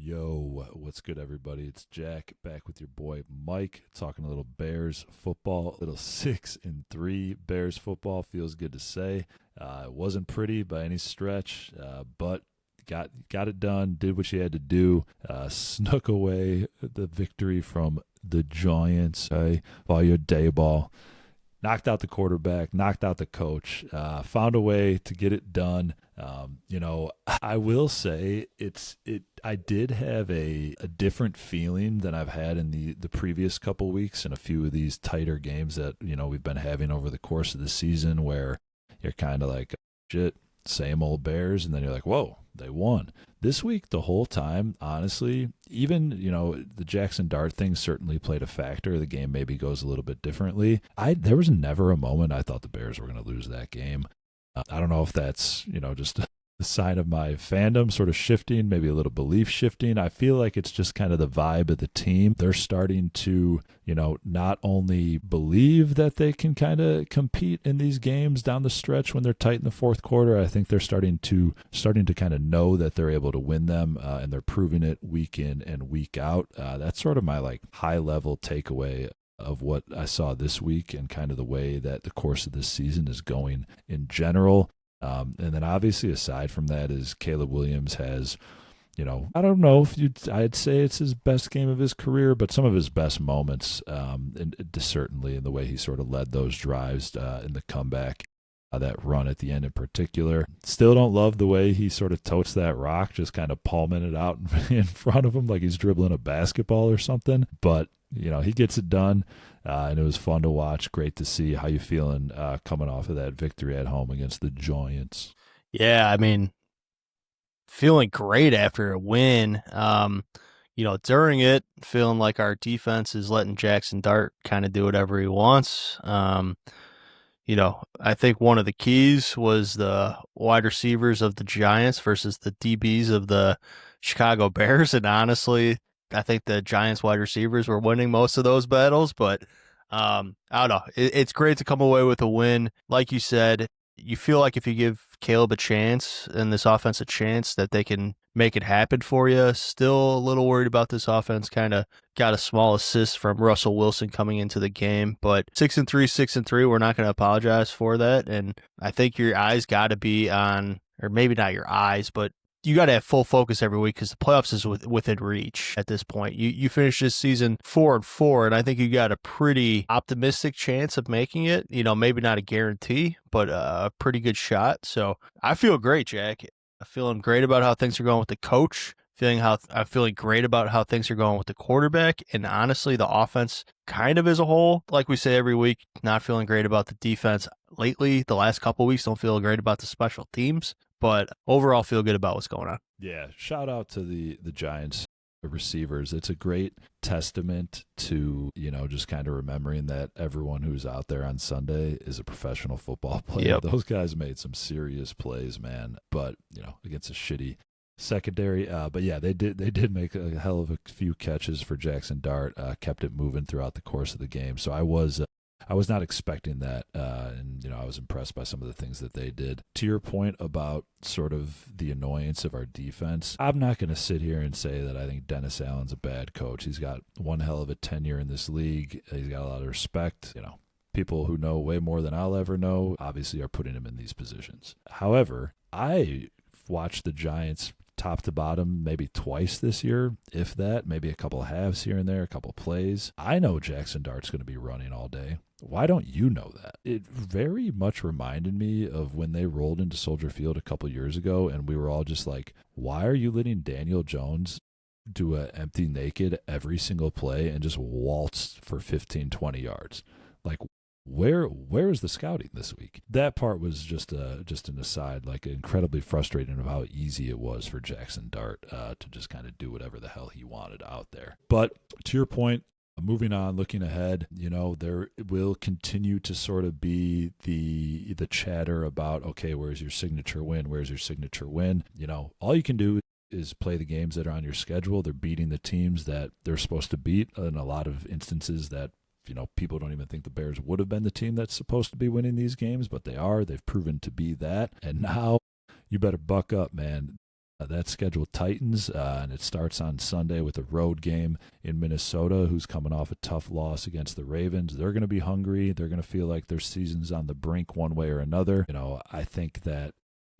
Yo, what's good, everybody? It's Jack back with your boy Mike, talking a little Bears football, a little 6-3 Bears football. Feels good to say. It wasn't pretty by any stretch, but got it done. Did what you had to do. Snuck away the victory from the Giants by your day ball. Knocked out the quarterback, knocked out the coach, found a way to get it done. I will say I did have a different feeling than I've had in the previous couple weeks in a few of these tighter games that, we've been having over the course of the season where you're kind of like, shit, same old Bears, and then you're like, whoa, they won. This week, the whole time, honestly, even, the Jackson Dart thing certainly played a factor. The game maybe goes a little bit differently. There was never a moment I thought the Bears were going to lose that game. I don't know if that's, just a sign of my fandom sort of shifting, maybe a little belief shifting. I feel like it's just kind of the vibe of the team. They're starting to, not only believe that they can kind of compete in these games down the stretch when they're tight in the fourth quarter. I think they're starting to kind of know that they're able to win them, and they're proving it week in and week out. That's sort of my high level takeaway of what I saw this week and kind of the way that the course of this season is going in general. And then obviously aside from that is Caleb Williams has, I don't know if I'd say it's his best game of his career, but some of his best moments, and certainly in the way he sort of led those drives in the comeback. That run at the end in particular. Still don't love the way he sort of totes that rock, just kind of palming it out in front of him like he's dribbling a basketball or something. But, he gets it done, and it was fun to watch. Great to see. How you feeling coming off of that victory at home against the Giants? Yeah, feeling great after a win. During it, feeling like our defense is letting Jackson Dart kind of do whatever he wants. I think one of the keys was the wide receivers of the Giants versus the DBs of the Chicago Bears. And honestly, I think the Giants wide receivers were winning most of those battles, but I don't know. It's great to come away with a win. Like you said, you feel like if you give Caleb a chance and this offense a chance that they can make it happen for you. Still a little worried about this offense. Kind of got a small assist from Russell Wilson coming into the game, but 6-3, 6-3. We're not going to apologize for that. And I think your eyes got to be on, or maybe not your eyes, but you got to have full focus every week because the playoffs is within reach at this point. You finished this season 4-4, and I think you got a pretty optimistic chance of making it. Maybe not a guarantee, but a pretty good shot. So I feel great, Jack. I'm feeling great about how things are going with the coach. I'm feeling great about how things are going with the quarterback, and honestly, the offense kind of as a whole. Like we say every week, not feeling great about the defense lately. The last couple of weeks, don't feel great about the special teams, but overall, feel good about what's going on. Yeah, shout out to the Giants receivers. It's a great testament to, just kind of remembering that everyone who's out there on Sunday is a professional football player. Yep. Those guys made some serious plays, man, but, against a shitty secondary. But yeah, they did make a hell of a few catches for Jackson Dart, kept it moving throughout the course of the game. So I was not expecting that, and I was impressed by some of the things that they did. To your point about sort of the annoyance of our defense, I'm not going to sit here and say that I think Dennis Allen's a bad coach. He's got one hell of a tenure in this league. He's got a lot of respect. People who know way more than I'll ever know obviously are putting him in these positions. However, I watched the Giants top to bottom maybe twice this year, if that, maybe a couple of halves here and there, a couple of plays. I know Jackson Dart's going to be running all day. Why don't you know that? It very much reminded me of when they rolled into Soldier Field a couple years ago, and we were all just like, why are you letting Daniel Jones do an empty naked every single play and just waltz for 15, 20 yards? Like, where is the scouting this week? That part was just an aside, incredibly frustrating of how easy it was for Jackson Dart to just kind of do whatever the hell he wanted out there. But to your point, moving on, looking ahead, there will continue to sort of be the chatter about, okay, where's your signature win? Where's your signature win? All you can do is play the games that are on your schedule. They're beating the teams that they're supposed to beat in a lot of instances that people don't even think the Bears would have been the team that's supposed to be winning these games, but they are. They've proven to be that. And now you better buck up, man. That schedule tightens, and it starts on Sunday with a road game in Minnesota, who's coming off a tough loss against the Ravens. They're going to be hungry. They're going to feel like their season's on the brink one way or another. I think that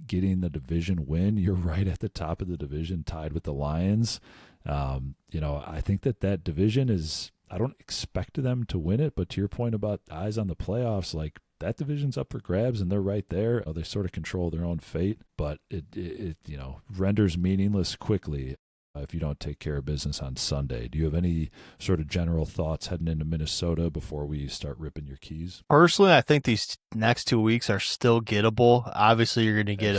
getting the division win, you're right at the top of the division, tied with the Lions. I think that division is, I don't expect them to win it, but to your point about eyes on the playoffs, like, that division's up for grabs, and they're right there. They sort of control their own fate, but it renders meaningless quickly if you don't take care of business on Sunday. Do you have any sort of general thoughts heading into Minnesota before we start ripping your keys? Personally, I think these next 2 weeks are still gettable. Obviously, you're going to get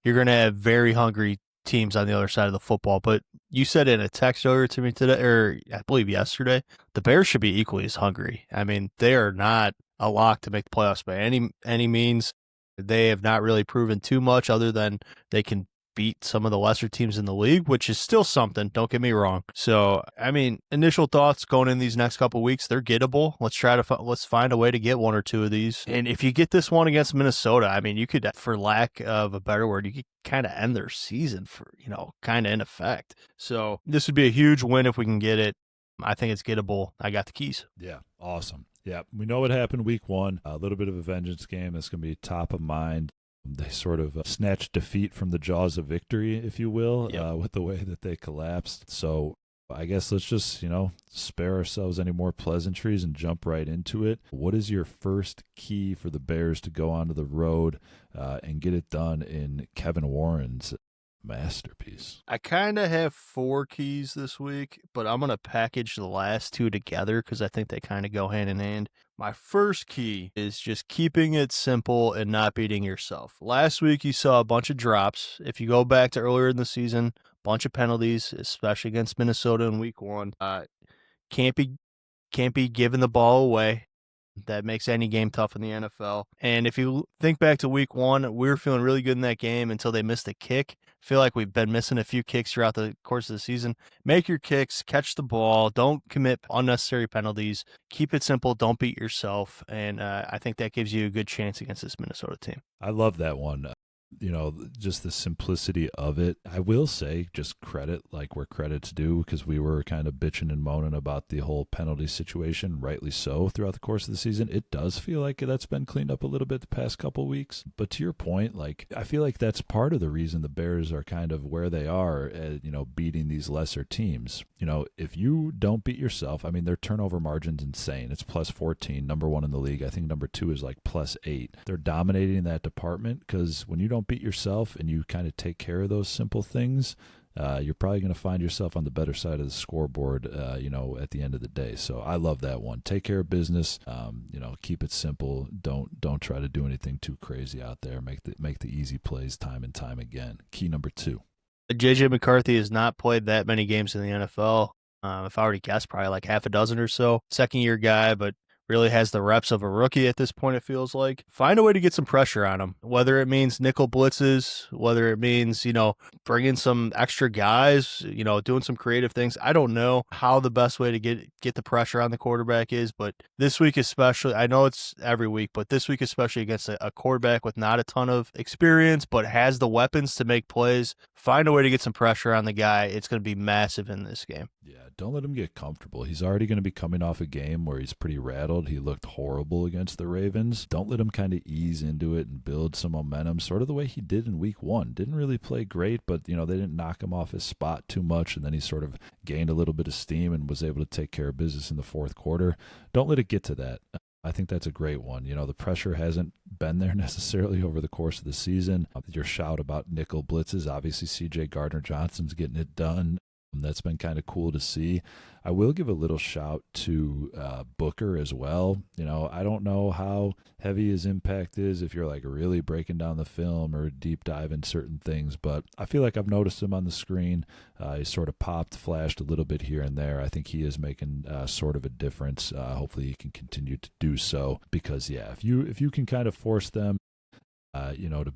you're going to have very hungry teams on the other side of the football. But you said in a text earlier to me today, or I believe yesterday, the Bears should be equally as hungry. I mean, they are not a lock to make the playoffs by any means. They have not really proven too much other than they can beat some of the lesser teams in the league, which is still something. Don't get me wrong. So, I mean, initial thoughts going in these next couple of weeks, they're gettable. Let's find a way to get one or two of these. And if you get this one against Minnesota, I mean, you could, for lack of a better word, you could kind of end their season for, kind of in effect. So this would be a huge win if we can get it. I think it's gettable. I got the keys. Yeah, awesome. Yeah, we know what happened week one. A little bit of a vengeance game that's going to be top of mind. They sort of snatched defeat from the jaws of victory, if you will, with the way that they collapsed. So I guess let's just, spare ourselves any more pleasantries and jump right into it. What is your first key for the Bears to go onto the road and get it done in Kevin Warren's masterpiece? I kind of have 4 keys this week, but I'm going to package the last 2 together because I think they kind of go hand in hand. My first key is just keeping it simple and not beating yourself. Last week, you saw a bunch of drops. If you go back to earlier in the season, bunch of penalties, especially against Minnesota in week 1. Can't be giving the ball away. That makes any game tough in the NFL. And if you think back to week 1, we were feeling really good in that game until they missed a kick. I feel like we've been missing a few kicks throughout the course of the season. Make your kicks, catch the ball, don't commit unnecessary penalties, keep it simple, don't beat yourself. And I think that gives you a good chance against this Minnesota team. I love that one. Just the simplicity of it. I will say, just credit like where credit's due, because we were kind of bitching and moaning about the whole penalty situation, rightly so, throughout the course of the season. It does feel like that's been cleaned up a little bit the past couple weeks. But to your point, like, I feel like that's part of the reason the Bears are kind of where they are, beating these lesser teams. If you don't beat yourself, I mean, their turnover margin's insane. It's plus 14, number 1 in the league. I think number 2 is like plus 8. They're dominating that department because when you don't beat yourself and you kind of take care of those simple things, you're probably going to find yourself on the better side of the scoreboard, at the end of the day. So I love that one. Take care of business. Keep it simple. Don't try to do anything too crazy out there. Make the easy plays time and time again. Key number 2. JJ McCarthy has not played that many games in the NFL. If I already guessed, probably like half a dozen or so. Second-year guy, but really has the reps of a rookie at this point, it feels like. Find a way to get some pressure on him, whether it means nickel blitzes, whether it means, bringing some extra guys, doing some creative things. I don't know how the best way to get the pressure on the quarterback is, but this week especially, I know it's every week, but this week especially against a quarterback with not a ton of experience, but has the weapons to make plays, find a way to get some pressure on the guy. It's going to be massive in this game. Yeah, don't let him get comfortable. He's already going to be coming off a game where he's pretty rattled. He looked horrible against the Ravens. Don't let him kind of ease into it and build some momentum, sort of the way he did in week 1. Didn't really play great, but, they didn't knock him off his spot too much, and then he sort of gained a little bit of steam and was able to take care of business in the fourth quarter. Don't let it get to that. I think that's a great one. The pressure hasn't been there necessarily over the course of the season. Your shout about nickel blitzes, obviously C.J. Gardner-Johnson's getting it done. That's been kind of cool to see. I will give a little shout to Booker as well. I don't know how heavy his impact is if you're like really breaking down the film or deep dive in certain things, but I feel like I've noticed him on the screen. He sort of popped, flashed a little bit here and there. I think he is making sort of a difference. Hopefully he can continue to do so because, yeah, if you can kind of force them, to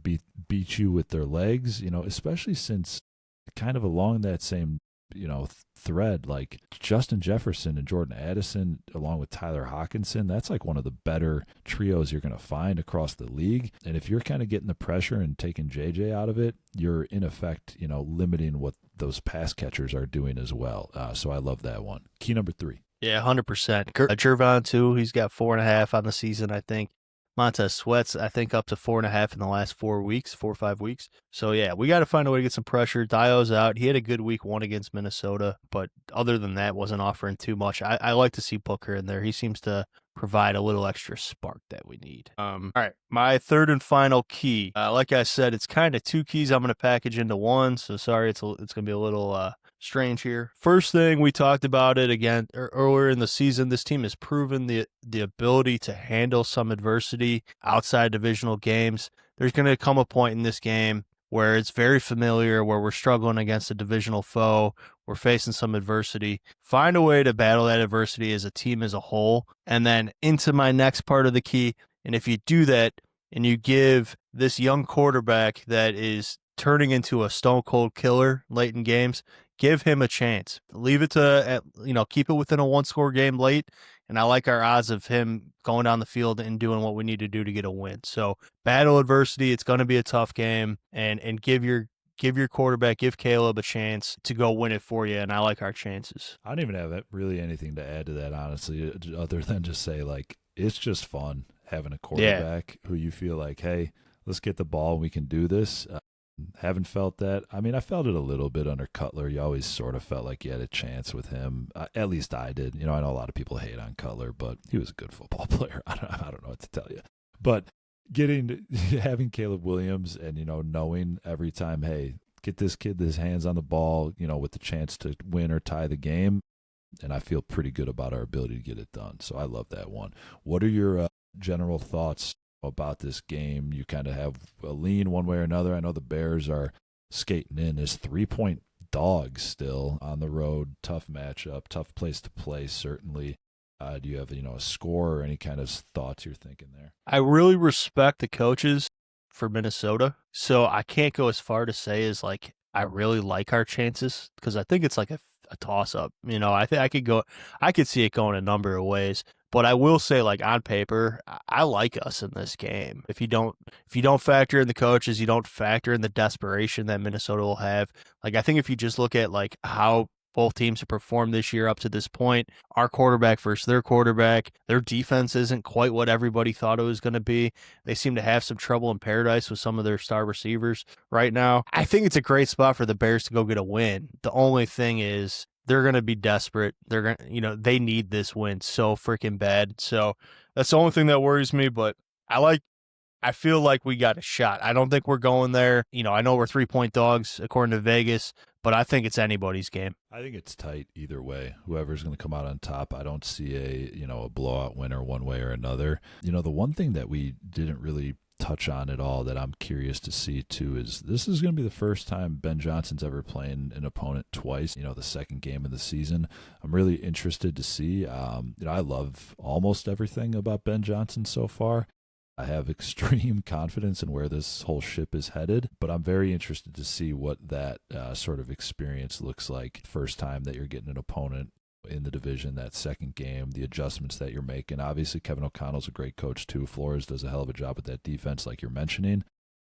beat you with their legs, especially since kind of along that same thread, like Justin Jefferson and Jordan Addison along with Tyler Hawkinson, that's like one of the better trios you're going to find across the league. And if you're kind of getting the pressure and taking JJ out of it, you're in effect, limiting what those pass catchers are doing as well. So I love that one. Key number 3. Yeah, 100%. Jervon, too, he's got 4.5 on the season, I think. Montez Sweat's, I think, up to 4.5 in the last 4 or 5 weeks. So, yeah, we got to find a way to get some pressure. Dio's out. He had a good week 1 against Minnesota, but other than that, wasn't offering too much. I like to see Booker in there. He seems to provide a little extra spark that we need. All right, my third and final key. Like I said, it's kind of 2 keys I'm going to package into one, so sorry, it's going to be a little strange here. First thing, we talked about it again earlier in the season. This team has proven the ability to handle some adversity outside divisional games. There's going to come a point in this game where it's very familiar, where we're struggling against a divisional foe, we're facing some adversity. Find a way to battle that adversity as a team as a whole. And then into my next part of the key, and if you do that and you give this young quarterback that is turning into a stone cold killer late in games, give him a chance. Leave it to, keep it within a 1-score game late. And I like our odds of him going down the field and doing what we need to do to get a win. So battle adversity. It's going to be a tough game, and give your quarterback, give Caleb a chance to go win it for you. And I like our chances. I don't even have really anything to add to that, honestly, other than just say, like, it's just fun having a quarterback who you feel like, hey, let's get the ball and we can do this. Haven't felt that. I mean, I felt it a little bit under Cutler. You always sort of felt like you had a chance with him. At least I did. I know a lot of people hate on Cutler, but he was a good football player. I don't know what to tell you. But having Caleb Williams and, knowing every time, hey, get this kid his hands on the ball, with the chance to win or tie the game. And I feel pretty good about our ability to get it done. So I love that one. What are your general thoughts about this game? You kind of have a lean one way or another. I know the Bears are skating in as 3-point dogs still on the road. Tough matchup, tough place to play, certainly. Do you have a score or any kind of thoughts you're thinking there? I really respect the coaches for Minnesota, so I can't go as far to say as like I really like our chances, because I think it's like a toss up. I think I could see it going a number of ways. But I will say, like, on paper, I like us in this game. If you don't factor in the coaches, you don't factor in the desperation that Minnesota will have. Like, I think if you just look at like how both teams have performed this year up to this point, our quarterback versus their quarterback, their defense isn't quite what everybody thought it was going to be. They seem to have some trouble in paradise with some of their star receivers right now. I think it's a great spot for the Bears to go get a win. The only thing is, they're going to be desperate. They're going to, they need this win so freaking bad. So that's the only thing that worries me, but I feel like we got a shot. I don't think we're going there. I know we're 3-point dogs according to Vegas, but I think it's anybody's game. I think it's tight either way. Whoever's going to come out on top, I don't see a blowout winner one way or another. The one thing that we didn't really touch on at all that I'm curious to see too is this is going to be the first time Ben Johnson's ever playing an opponent twice, the second game of the season. I'm really interested to see. I love almost everything about Ben Johnson so far. I have extreme confidence in where this whole ship is headed, but I'm very interested to see what that sort of experience looks like. First time that you're getting an opponent in the division, that second game, the adjustments that you're making. Obviously, Kevin O'Connell's a great coach too. Flores does a hell of a job with that defense, like you're mentioning.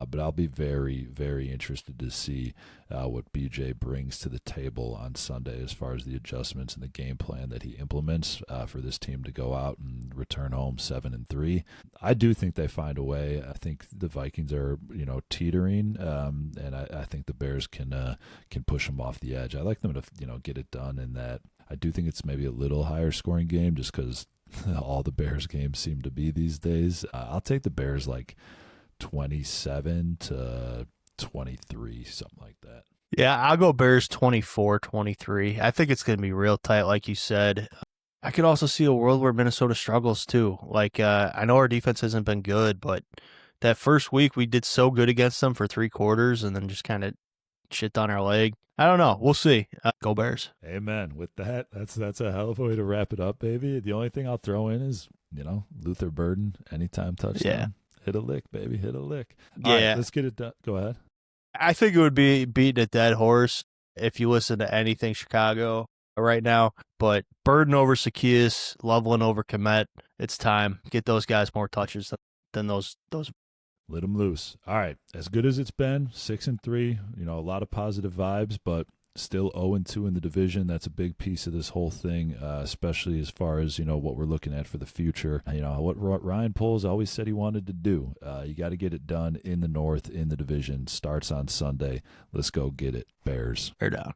But I'll be very, very interested to see what BJ brings to the table on Sunday as far as the adjustments and the game plan that he implements for this team to go out and return home 7-3. I do think they find a way. I think the Vikings are, teetering, and I think the Bears can push them off the edge. I like them to, get it done in that. I do think it's maybe a little higher scoring game just because all the Bears games seem to be these days. I'll take the Bears like 27-23, something like that. Yeah, I'll go Bears 24-23. I think it's going to be real tight, like you said. I could also see a world where Minnesota struggles too. Like, I know our defense hasn't been good, but that first week we did so good against them for 3 quarters and then just kind of shit on our leg. I don't know. We'll see. Go Bears. Amen. With that, that's a hell of a way to wrap it up, baby. The only thing I'll throw in is, Luther Burden, anytime touchdown. Yeah. Hit a lick, baby. Hit a lick. Yeah. All right, let's get it done. Go ahead. I think it would be beating a dead horse. if you listen to anything Chicago right now. But Burden over Zacchaeus, Loveland over Komet. It's time. Get those guys more touches than those. Let them loose. All right, as good as it's been, 6-3. A lot of positive vibes, but still 0-2 in the division. That's a big piece of this whole thing, especially as far as what we're looking at for the future. What Ryan Poles always said he wanted to do. You got to get it done in the North, in the division. Starts on Sunday. Let's go get it, Bears. Bear down.